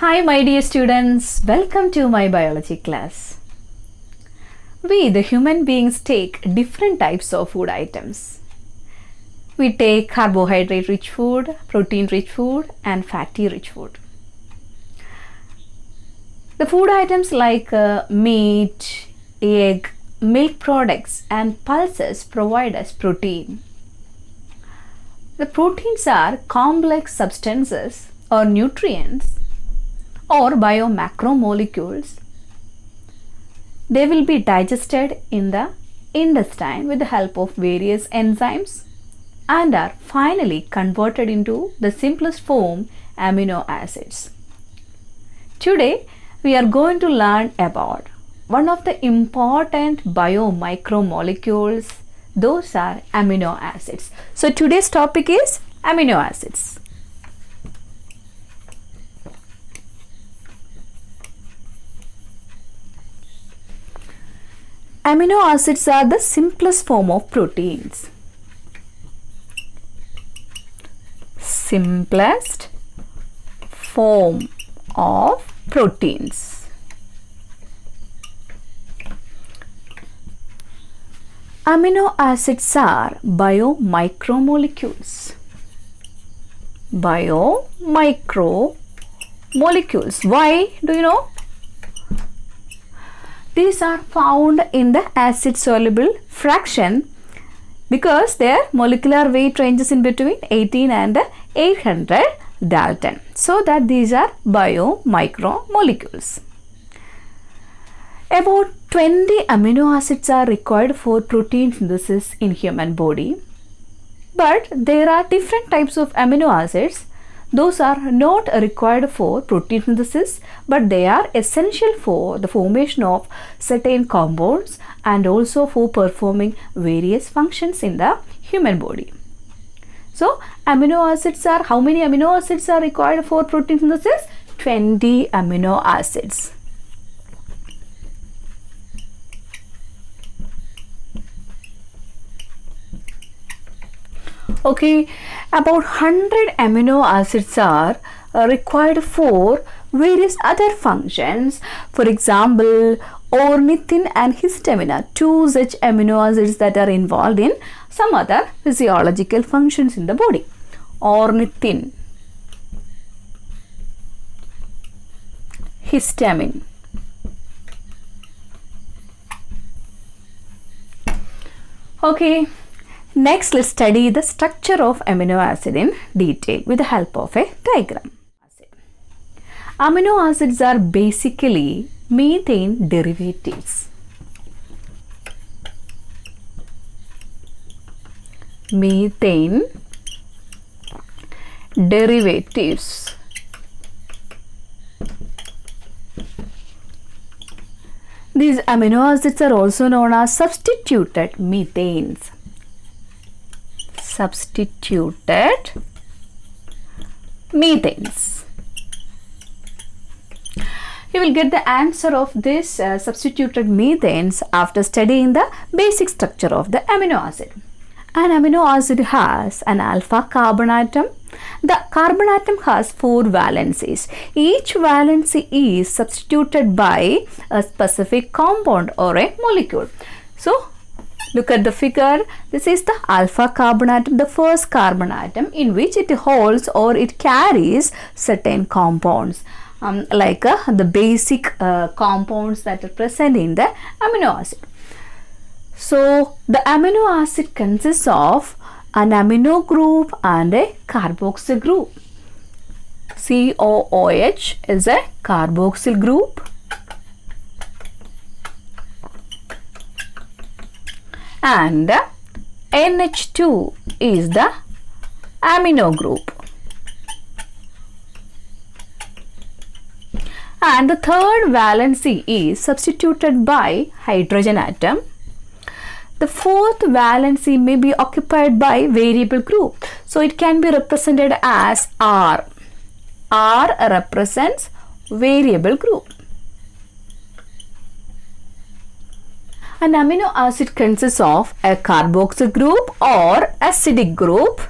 Hi my dear students, welcome to my biology class. We the human beings take different types of food items. We take carbohydrate rich food, protein rich food and fatty rich food. The food items like meat, egg, milk products and pulses provide us protein. The proteins are complex substances or nutrients or biomacromolecules. They will be digested in the intestine with the help of various enzymes and are finally converted into the simplest form, amino acids. Today we are going to learn about one of the important biomicromolecules. Those are amino acids. So today's topic is amino acids. Amino acids are the simplest form of proteins. Simplest form of proteins. Amino acids are biomicromolecules. Biomicromolecules. Why do you know? These are found in the acid soluble fraction because their molecular weight ranges in between 18 and 800 Dalton. So that these are biomicromolecules. About 20 amino acids are required for protein synthesis in human body. But there are different types of amino acids. Those are not required for protein synthesis, but they are essential for the formation of certain compounds and also for performing various functions in the human body. So, amino acids are, how many amino acids are required for protein synthesis? 20 amino acids. Okay, about 100 amino acids are required for various other functions. For example, ornithine and histamine are two such amino acids that are involved in some other physiological functions in the body. Ornithine, histamine. Okay. Next, let's study the structure of amino acid in detail with the help of a diagram. Amino acids are basically methane derivatives. Methane derivatives. These amino acids are also known as substituted methanes. Substituted methanes. You will get the answer of this substituted methanes after studying the basic structure of the amino acid. An amino acid has an alpha carbon atom. The carbon atom has 4 valencies. Each valency is substituted by a specific compound or a molecule. So, look at the figure. This is the alpha carbon atom, the first carbon atom in which it holds or it carries certain compounds like the basic compounds that are present in the amino acid. So, the amino acid consists of an amino group and a carboxyl group. COOH is a carboxyl group. And NH2 is the amino group. And the third valency is substituted by hydrogen atom. The fourth valency may be occupied by variable group. So it can be represented as R. R represents variable group. An amino acid consists of a carboxyl group or acidic group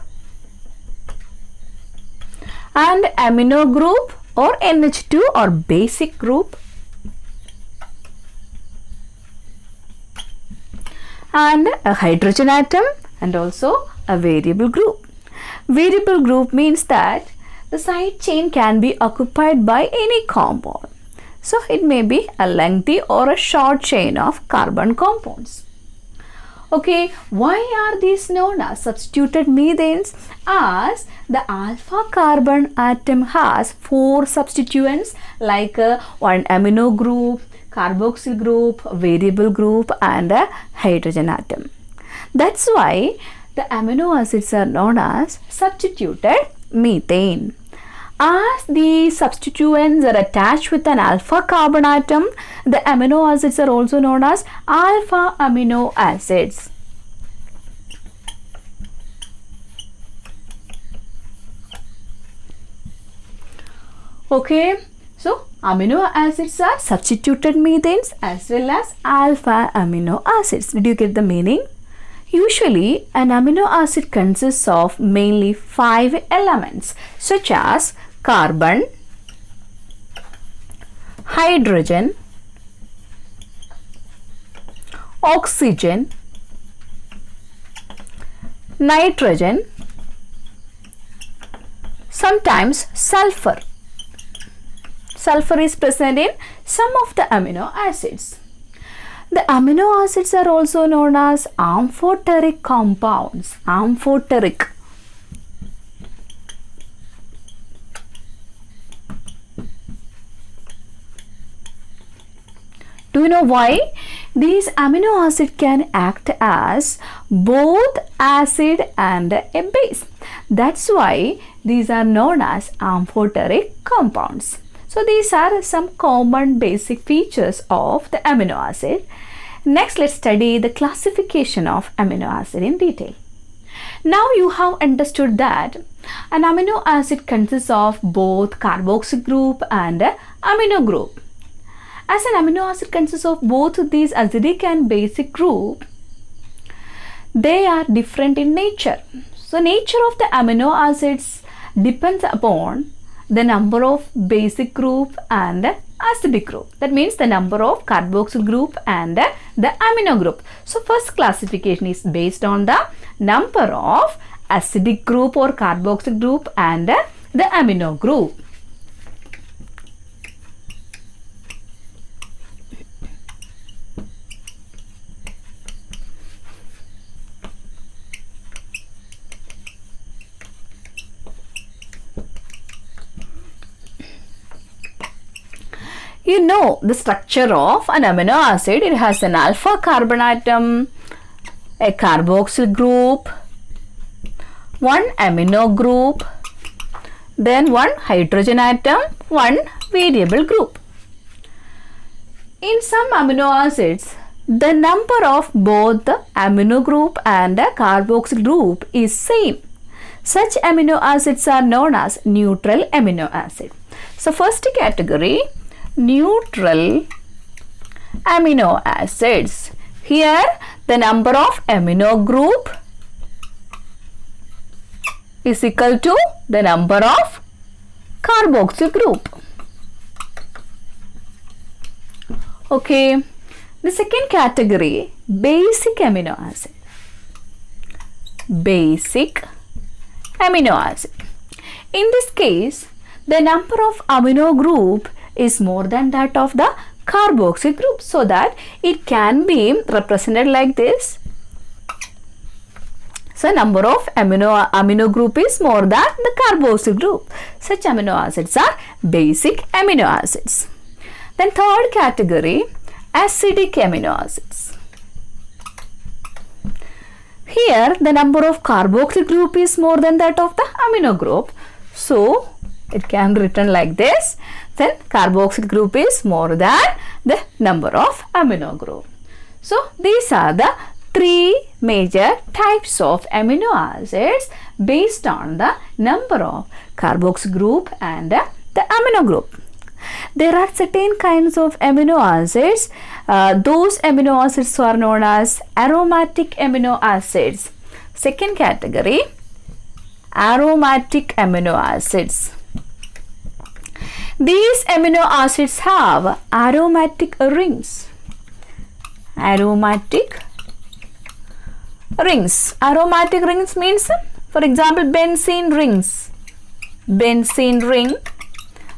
and amino group or NH2 or basic group, and a hydrogen atom, and also a variable group. Variable group means that the side chain can be occupied by any compound. So it may be a lengthy or a short chain of carbon compounds. Okay, why are these known as substituted methanes? As the alpha carbon atom has 4 substituents like one amino group, carboxyl group, variable group, and a hydrogen atom. That's why the amino acids are known as substituted methane. As the substituents are attached with an alpha carbon atom, the amino acids are also known as alpha amino acids. Okay, so amino acids are substituted methanes as well as alpha amino acids. Did you get the meaning? Usually, an amino acid consists of mainly 5 elements such as carbon, hydrogen, oxygen, nitrogen, sometimes sulfur. Sulfur is present in some of the amino acids. The amino acids are also known as amphoteric compounds. Amphoteric. Do you know why? These amino acids can act as both acid and a base. That's why these are known as amphoteric compounds. So these are some common basic features of the amino acid. Next, let's study the classification of amino acid in detail. Now you have understood that an amino acid consists of both carboxyl group and amino group. As an amino acid consists of both these acidic and basic group, they are different in nature. So nature of the amino acids depends upon the number of basic group and acidic group. That means the number of carboxyl group and the amino group. So first classification is based on the number of acidic group or carboxyl group and the amino group. You know the structure of an amino acid. It has an alpha carbon atom, a carboxyl group, one amino group, then one hydrogen atom, one variable group. In some amino acids, the number of both the amino group and the carboxyl group is same. Such amino acids are known as neutral amino acid. So first category, neutral amino acids. Here the number of amino group is equal to the number of carboxyl group. Okay, the second category, basic amino acid. Basic amino acid. In this case, the number of amino group is more than that of the carboxyl group, so that it can be represented like this. So number of amino group is more than the carboxyl group. Such amino acids are basic amino acids. Then third category, acidic amino acids. Here the number of carboxyl group is more than that of the amino group. So it can be written like this. Then carboxyl group is more than the number of amino group. So these are the 3 major types of amino acids based on the number of carboxyl group and the amino group. There are certain kinds of amino acids. Those amino acids are known as aromatic amino acids. Second category, aromatic amino acids. These amino acids have aromatic rings. Aromatic rings. Aromatic rings means, for example, benzene rings. Benzene ring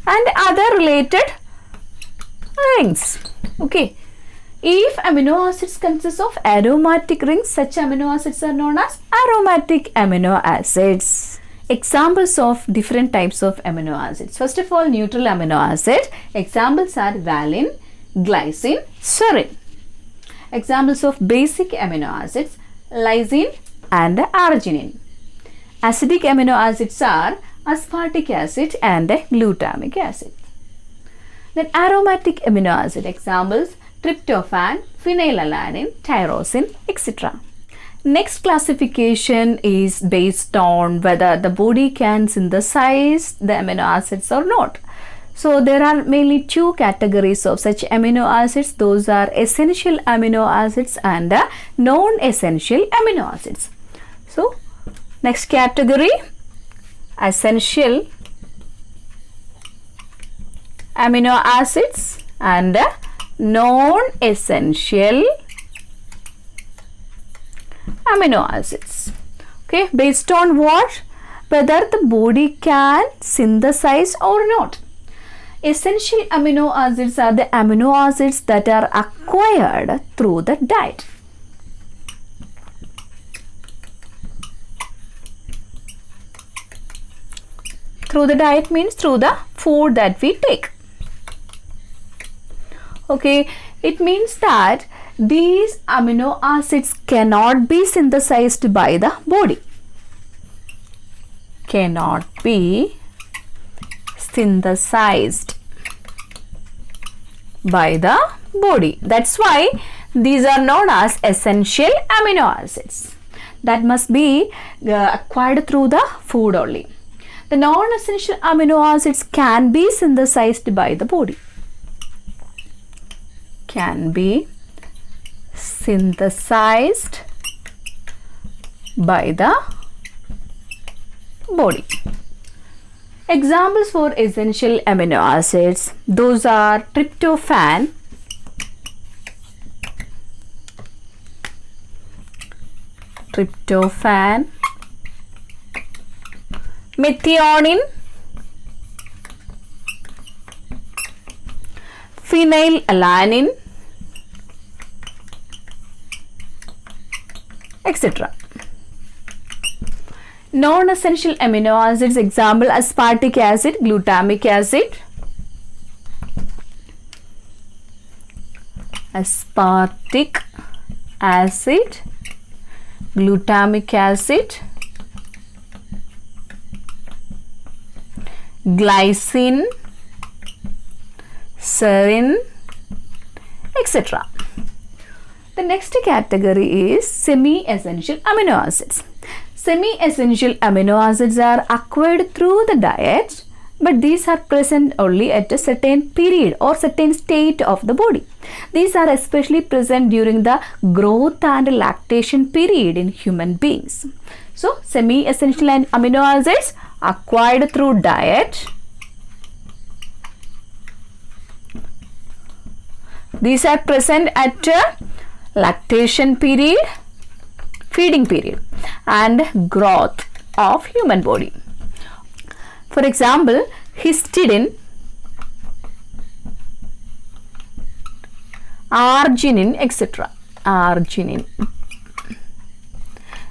and other related rings. Okay. If amino acids consist of aromatic rings, such amino acids are known as aromatic amino acids. Examples of different types of amino acids. First of all, neutral amino acid. Examples are valine, glycine, serine. Examples of basic amino acids, lysine and arginine. Acidic amino acids are aspartic acid and glutamic acid. Then aromatic amino acid examples, tryptophan, phenylalanine, tyrosine, etc. Next classification is based on whether the body can synthesize the amino acids or not. So there are mainly two categories of such amino acids. Those are essential amino acids and non-essential amino acids. So next category, essential amino acids and non-essential amino acids. Okay, based on what? Whether the body can synthesize or not. Essential amino acids are the amino acids that are acquired through the diet. Through the diet means through the food that we take. Okay, it means that these amino acids cannot be synthesized by the body. Cannot be synthesized by the body. That's why these are known as essential amino acids that must be acquired through the food only. The non-essential amino acids can be synthesized by the body. Can be synthesized by the body. Examples for essential amino acids, those are tryptophan, methionine, phenylalanine, etc. Non-essential amino acids, example aspartic acid, glutamic acid, aspartic acid, glutamic acid, glycine, serine, etc. The next category is semi-essential amino acids. Semi-essential amino acids are acquired through the diet, but these are present only at a certain period or certain state of the body. These are especially present during the growth and lactation period in human beings. So, semi-essential amino acids acquired through diet. These are present at a lactation period, feeding period, and growth of human body. For example, histidine, arginine, etc. Arginine.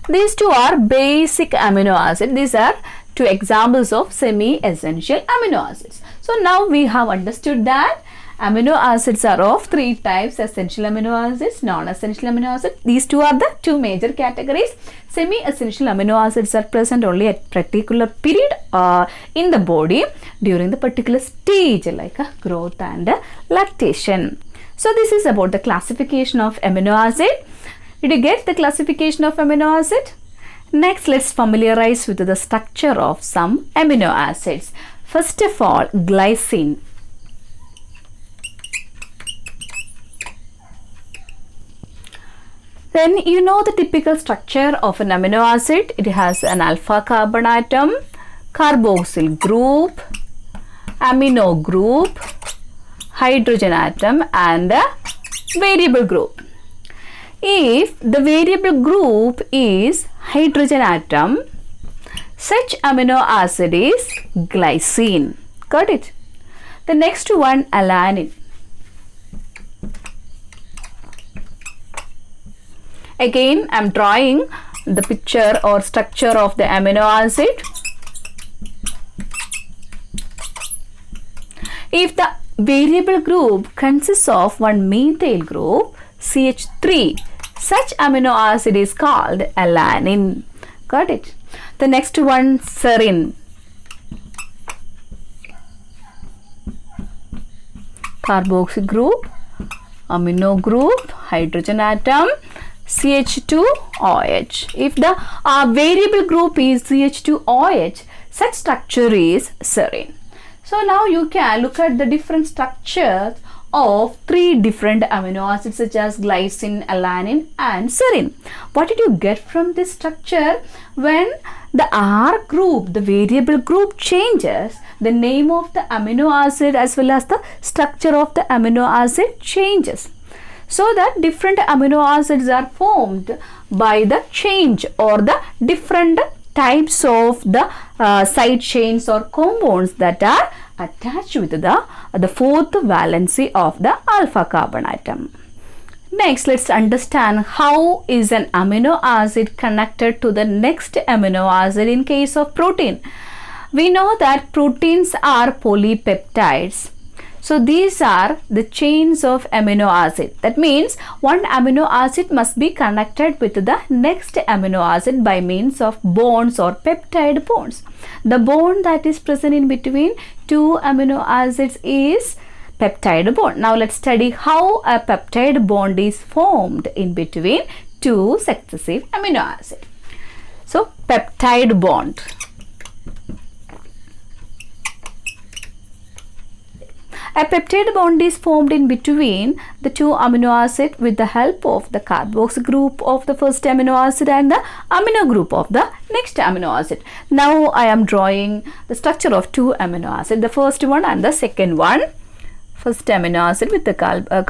These two are basic amino acids. These are two examples of semi-essential amino acids. So now we have understood that amino acids are of three types: essential amino acids, non-essential amino acids. These two are the two major categories. Semi-essential amino acids are present only at particular period in the body during the particular stage like growth and lactation. So this is about the classification of amino acid. Did you get the classification of amino acid? Next, let's familiarize with the structure of some amino acids. First of all, glycine. Then you know the typical structure of an amino acid. It has an alpha carbon atom, carboxyl group, amino group, hydrogen atom and the variable group. If the variable group is hydrogen atom, such amino acid is glycine. Got it? The next one, alanine. Again, I am drawing the picture or structure of the amino acid. If the variable group consists of one methyl group, CH3, such amino acid is called alanine. Got it? The next one, serine. Carboxy group, amino group, hydrogen atom, CH2OH. If the variable group is CH2OH, such structure is serine. So now you can look at the different structures of three different amino acids such as glycine, alanine and serine. What did you get from this structure? When the R group, the variable group changes, the name of the amino acid as well as the structure of the amino acid changes. So that different amino acids are formed by the change or the different types of the side chains or compounds that are attached with the fourth valency of the alpha carbon atom. Next, let's understand how is an amino acid connected to the next amino acid in case of protein. We know that proteins are polypeptides. So these are the chains of amino acid. That means one amino acid must be connected with the next amino acid by means of bonds or peptide bonds. The bond that is present in between two amino acids is peptide bond. Now let's study how a peptide bond is formed in between two successive amino acids. So peptide bond. A peptide bond is formed in between the two amino acids with the help of the carboxy group of the first amino acid and the amino group of the next amino acid. Now I am drawing the structure of two amino acids, the first one and the second one. First amino acid with the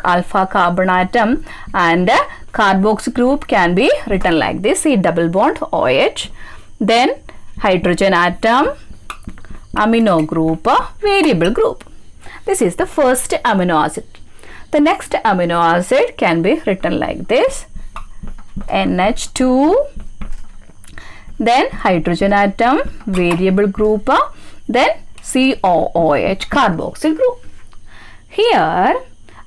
alpha carbon atom and the carboxy group can be written like this, C double bond OH. Then hydrogen atom, amino group, variable group. This is the first amino acid. The next amino acid can be written like this, NH2, then hydrogen atom, variable group, then COOH, carboxyl group. Here,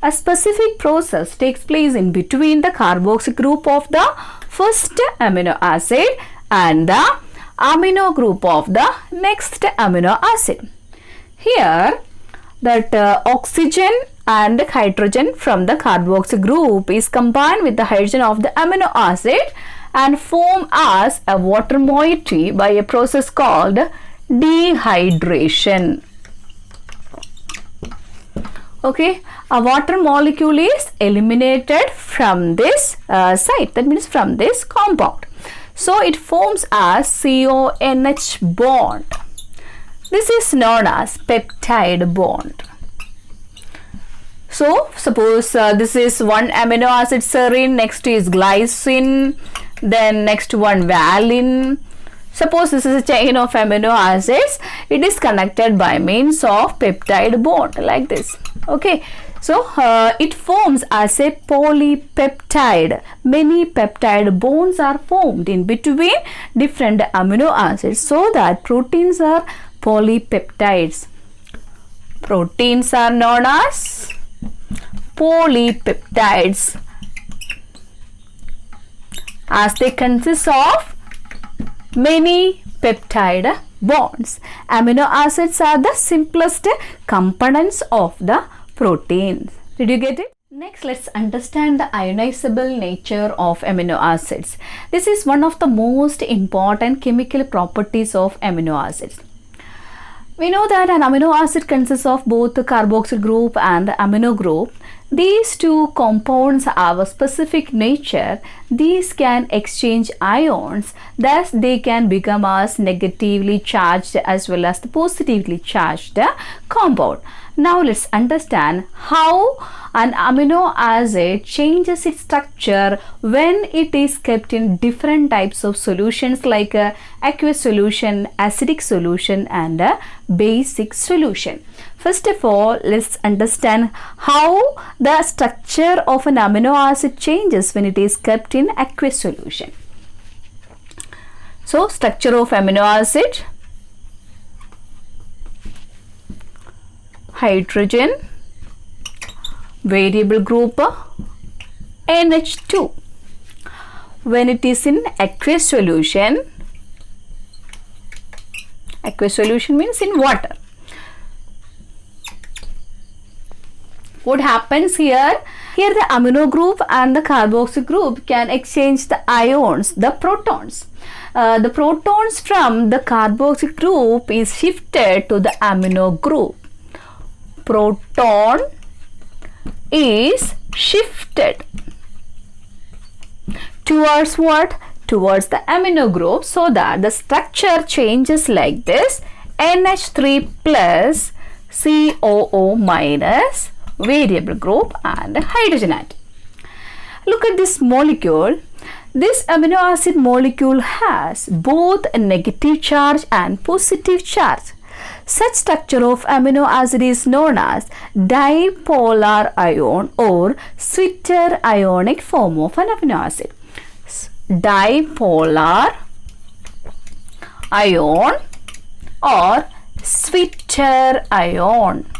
a specific process takes place in between the carboxy group of the first amino acid and the amino group of the next amino acid. Here, that oxygen and hydrogen from the carboxy group is combined with the hydrogen of the amino acid and form as a water moiety by a process called dehydration. Okay, a water molecule is eliminated from this site, that means from this compound. So it forms as CONH bond. This is known as peptide bond. So suppose this is one amino acid serine, next is glycine, then next one valine. Suppose this is a chain of amino acids, it is connected by means of peptide bond like this. Okay, so it forms as a polypeptide. Many peptide bonds are formed in between different amino acids so that proteins are polypeptides. Proteins are known as polypeptides as they consist of many peptide bonds. Amino acids are the simplest components of the proteins. Did you get it? Next, let's understand the ionizable nature of amino acids. This is one of the most important chemical properties of amino acids. We know that an amino acid consists of both the carboxyl group and the amino group. These two compounds have a specific nature. These can exchange ions, thus they can become as negatively charged as well as the positively charged compound. Now let's understand how an amino acid changes its structure when it is kept in different types of solutions like aqueous solution, acidic solution and a basic solution. First of all, let's understand how the structure of an amino acid changes when it is kept in aqueous solution. So, structure of amino acid: hydrogen, variable group NH2. When it is in aqueous solution means in water. What happens here? Here the amino group and the carboxyl group can exchange the ions, the protons. The protons from the carboxyl group is shifted to the amino group. Proton is shifted towards what? Towards the amino group, so that the structure changes like this: NH3 plus COO minus variable group and hydrogen atom. Look at this molecule. This amino acid molecule has both a negative charge and positive charge. Such structure of amino acid is known as dipolar ion or sweeter ionic form of an amino acid. Dipolar ion or sweeter ion.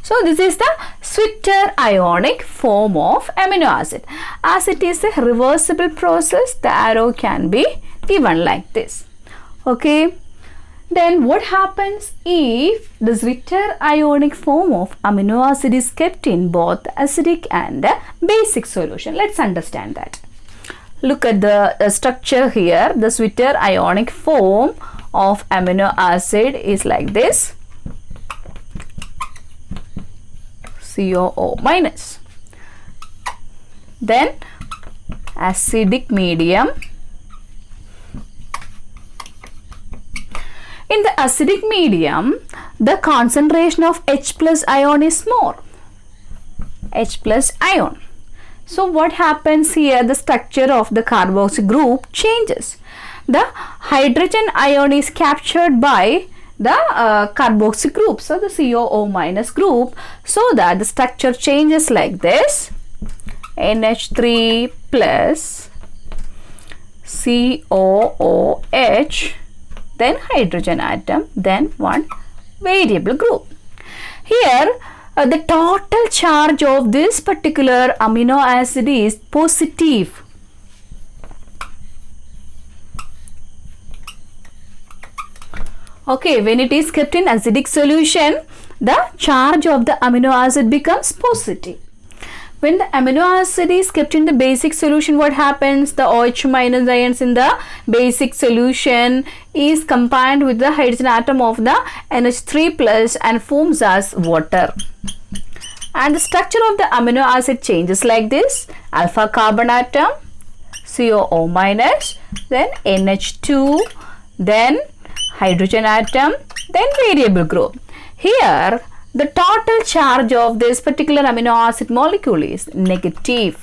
So this is the sweeter ionic form of amino acid. As it is a reversible process, the arrow can be given like this. Okay. Then what happens if the sweeter ionic form of amino acid is kept in both acidic and basic solution? Let's understand that. Look at the structure here. The sweeter ionic form of amino acid is like this: COO minus. Then acidic medium. In the acidic medium, the concentration of H plus ion is more. H plus ion. So what happens here? The structure of the carboxyl group changes. The hydrogen ion is captured by the carboxyl group, so the COO minus group, so that the structure changes like this: NH3 plus COOH, then hydrogen atom, then one variable group. Here the total charge of this particular amino acid is positive. Okay, when it is kept in acidic solution, the charge of the amino acid becomes positive. When the amino acid is kept in the basic solution, what happens? The OH minus ions in the basic solution is combined with the hydrogen atom of the NH3 plus and forms as water. And the structure of the amino acid changes like this: alpha carbon atom, COO minus, then NH2, then hydrogen atom, then variable group. Here the total charge of this particular amino acid molecule is negative.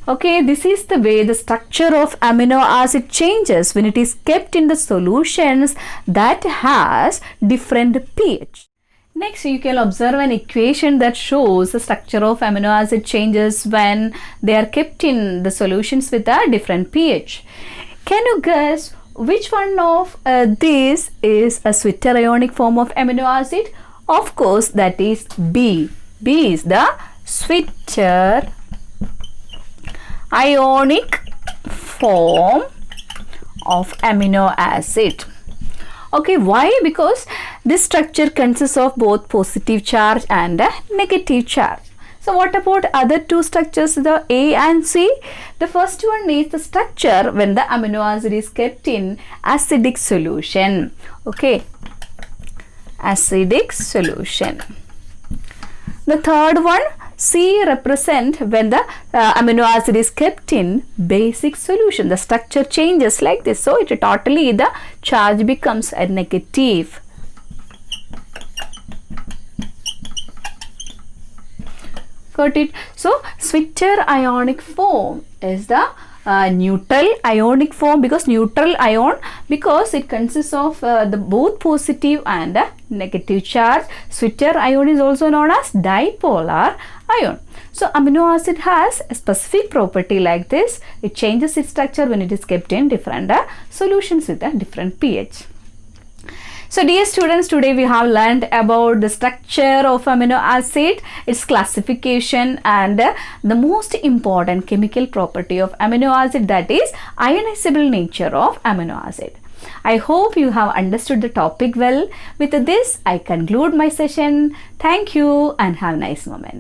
Okay, this is the way the structure of amino acid changes when it is kept in the solutions that has different pH. Next, you can observe an equation that shows the structure of amino acid changes when they are kept in the solutions with a different pH. Can you guess which one of these is a sweeter ionic form of amino acid? Of course, that is B. B is the sweeter ionic form of amino acid. Okay, why? Because this structure consists of both positive charge and a negative charge. So So what about other two structures, the A and C? The first one is the structure when the amino acid is kept in acidic solution. Okay, acidic solution. The third one, C, represent when the amino acid is kept in basic solution. The structure changes like this. So it totally, the charge becomes a negative. Got it? So Switzer ionic form is the neutral ionic form, because neutral ion, because it consists of the both positive and negative charge. Switzer ion is also known as dipolar ion. So amino acid has a specific property like this. It changes its structure when it is kept in different solutions with a different pH. So dear students, today we have learned about the structure of amino acid, its classification, and the most important chemical property of amino acid, that is ionizable nature of amino acid. I hope you have understood the topic well. With this, I conclude my session. Thank you and have a nice moment.